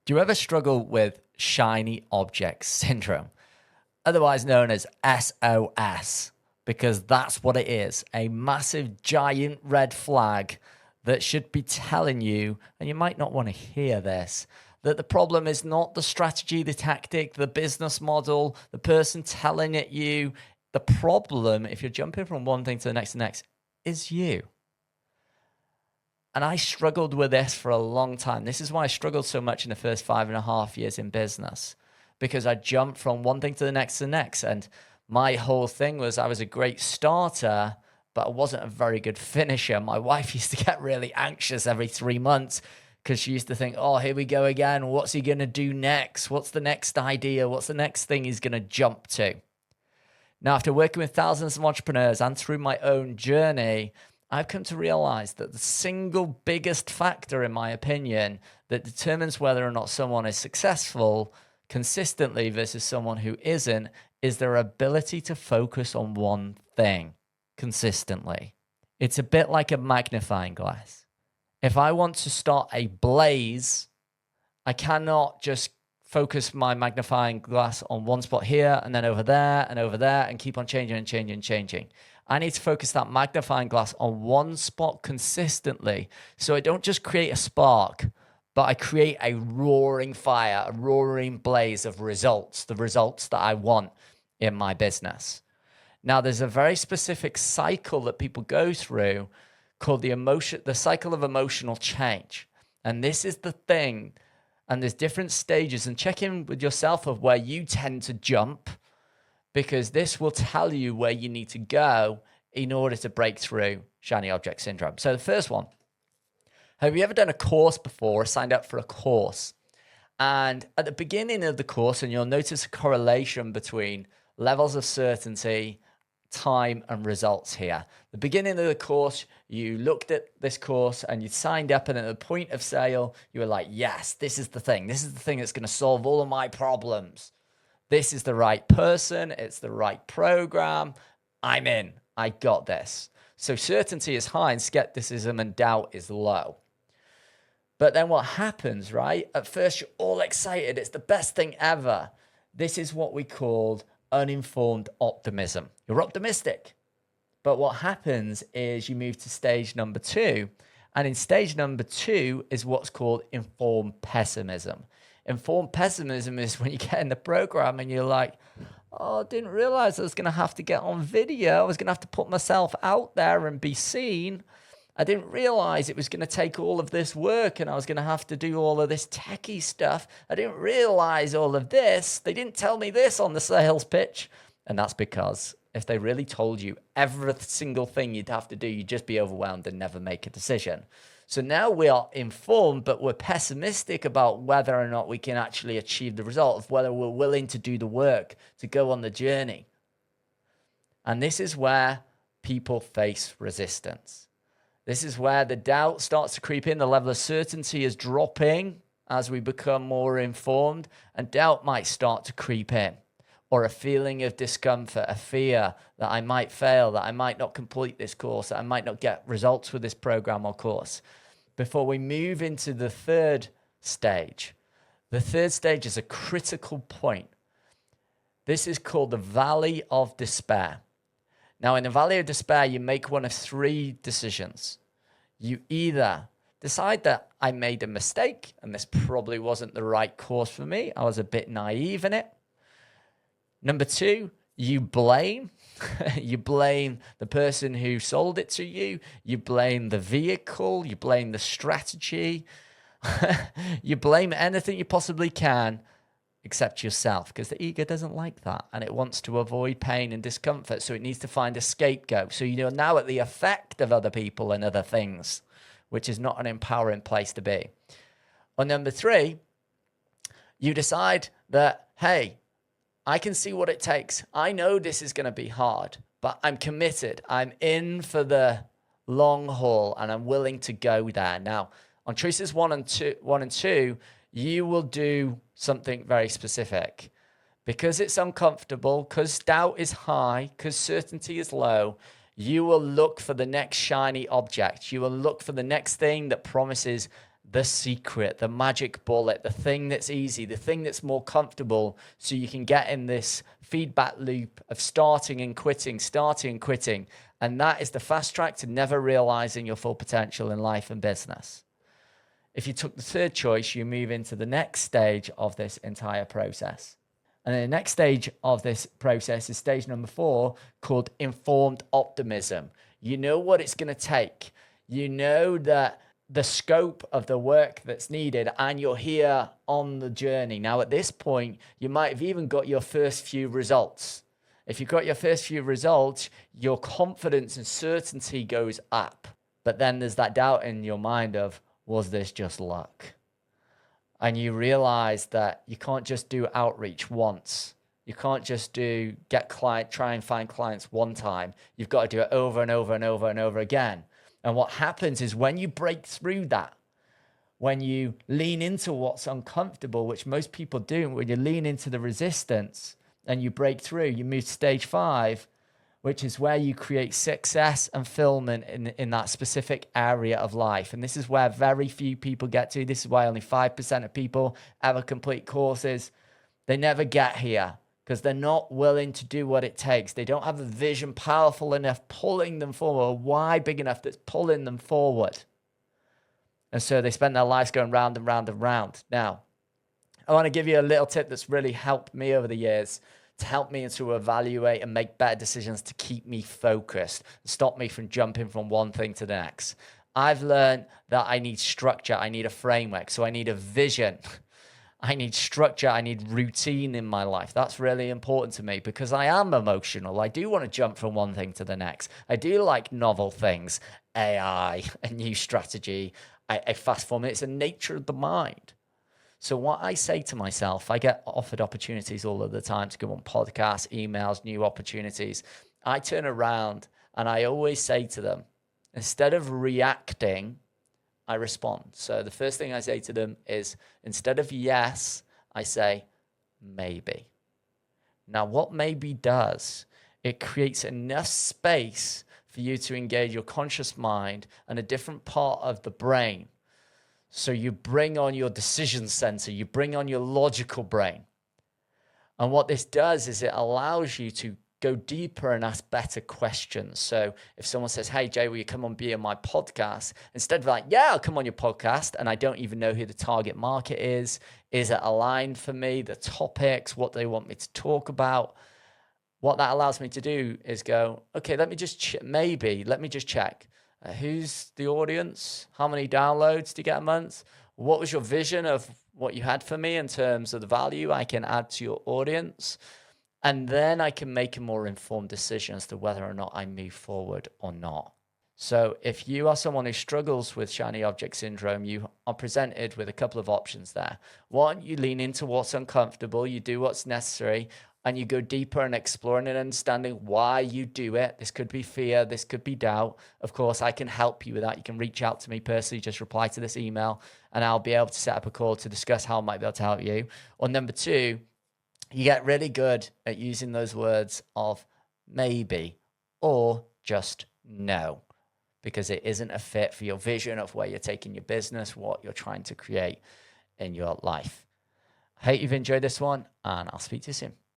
Do you ever struggle with shiny object syndrome, otherwise known as SOS? Because that's what it is, a massive giant red flag that should be telling you, and you might not want to hear this, that the problem is not the strategy, the tactic, the business model, the person telling it you. The problem, if you're jumping from one thing to the next, is you. And I struggled with this for a long time. This is why I struggled so much in the first 5.5 years in business, because I jumped from one thing to the next. And my whole thing was I was a great starter, but I wasn't a very good finisher. My wife used to get really anxious every 3 months because she used to think, oh, here we go again. What's he going to do next? What's the next idea? What's the next thing he's going to jump to? Now, after working with thousands of entrepreneurs and through my own journey, I've come to realize that the single biggest factor, in my opinion, that determines whether or not someone is successful consistently versus someone who isn't, is their ability to focus on one thing consistently. It's a bit like a magnifying glass. If I want to start a blaze, I cannot just focus my magnifying glass on one spot here and then over there and keep on changing. I need to focus that magnifying glass on one spot consistently, so I don't just create a spark, but I create a roaring fire, a roaring blaze of results, the results that I want in my business. Now, there's a very specific cycle that people go through called the cycle of emotional change. And this is the thing, and there's different stages, and check in with yourself of where you tend to jump, because this will tell you where you need to go in order to break through shiny object syndrome. So the first one, have you ever done a course before or signed up for a course? And at the beginning of the course, and you'll notice a correlation between levels of certainty, time, and results here. The beginning of the course, you looked at this course and you signed up, and at the point of sale, you were like, yes, this is the thing. This is the thing that's going to solve all of my problems. This is the right person. It's the right program. I'm in. I got this. So certainty is high and skepticism and doubt is low. But then what happens, right? At first, you're all excited. It's the best thing ever. This is what we called uninformed optimism. You're optimistic. But what happens is you move to stage number 2. And in stage number 2 is what's called informed pessimism. Informed pessimism is when you get in the program and you're like, oh, I didn't realize I was going to have to get on video. I was going to have to put myself out there and be seen. I didn't realize it was going to take all of this work and I was going to have to do all of this techie stuff. I didn't realize all of this. They didn't tell me this on the sales pitch. And that's because if they really told you every single thing you'd have to do, you'd just be overwhelmed and never make a decision. So now we are informed, but we're pessimistic about whether or not we can actually achieve the result, of whether we're willing to do the work, to go on the journey. And this is where people face resistance. This is where the doubt starts to creep in. The level of certainty is dropping as we become more informed, and doubt might start to creep in, or a feeling of discomfort, a fear that I might fail, that I might not complete this course, that I might not get results with this program or course. Before we move into the third stage. The third stage is a critical point. This is called the Valley of Despair. Now, in the Valley of Despair, you make one of 3 decisions. You either decide that I made a mistake and this probably wasn't the right course for me. I was a bit naive in it. Number 2, you blame. You blame the person who sold it to you. You blame the vehicle. You blame the strategy. You blame anything you possibly can except yourself, because the ego doesn't like that and it wants to avoid pain and discomfort, so it needs to find a scapegoat. So you're now at the effect of other people and other things, which is not an empowering place to be. Or number 3, you decide that, hey, I can see what it takes. I know this is going to be hard, but I'm committed. I'm in for the long haul and I'm willing to go there. Now, on choices 1 and 2, you will do something very specific. Because it's uncomfortable, because doubt is high, because certainty is low, you will look for the next shiny object. You will look for the next thing that promises the secret, the magic bullet, the thing that's easy, the thing that's more comfortable, so you can get in this feedback loop of starting and quitting, starting and quitting. And that is the fast track to never realizing your full potential in life and business. If you took the third choice, you move into the next stage of this entire process. And then the next stage of this process is stage number 4, called informed optimism. You know what it's going to take. You know that the scope of the work that's needed, and you're here on the journey. Now, at this point, you might have even got your first few results. If you've got your first few results, your confidence and certainty goes up. But then there's that doubt in your mind of, was this just luck? And you realize that you can't just do outreach once. You can't just try and find clients one time. You've got to do it over and over and over and over again. And what happens is when you break through that, when you lean into what's uncomfortable, which most people do, when you lean into the resistance and you break through, you move to stage 5, which is where you create success and fulfillment in that specific area of life. And this is where very few people get to. This is why only 5% of people ever complete courses. They never get here because they're not willing to do what it takes. They don't have a vision powerful enough pulling them forward, or why big enough that's pulling them forward. And so they spend their lives going round and round and round. Now, I want to give you a little tip that's really helped me over the years, to help me to evaluate and make better decisions, to keep me focused, stop me from jumping from one thing to the next. I've learned that I need structure. I need a framework. So I need a vision. I need structure. I need routine in my life. That's really important to me because I am emotional. I do want to jump from one thing to the next. I do like novel things, AI, a new strategy, a fast form. It's a nature of the mind. So what I say to myself, I get offered opportunities all of the time to go on podcasts, emails, new opportunities. I turn around and I always say to them, instead of reacting, I respond. So the first thing I say to them is, instead of yes, I say maybe. Now, what maybe does, it creates enough space for you to engage your conscious mind and a different part of the brain. So you bring on your decision center, you bring on your logical brain. And what this does is it allows you to go deeper and ask better questions. So if someone says, hey, Jay, will you come on be on my podcast? Instead of like, yeah, I'll come on your podcast, and I don't even know who the target market is it aligned for me, the topics, what they want me to talk about? What that allows me to do is go, okay, let me just check. Who's the audience? How many downloads do you get a month? What was your vision of what you had for me in terms of the value I can add to your audience? And then I can make a more informed decision as to whether or not I move forward or not. So if you are someone who struggles with shiny object syndrome, you are presented with a couple of options there. One, you lean into what's uncomfortable, you do what's necessary, and you go deeper and exploring and understanding why you do it. This could be fear, this could be doubt. Of course, I can help you with that. You can reach out to me personally, just reply to this email, and I'll be able to set up a call to discuss how I might be able to help you. Or number 2, you get really good at using those words of maybe or just no, because it isn't a fit for your vision of where you're taking your business, what you're trying to create in your life. I hope you've enjoyed this one, and I'll speak to you soon.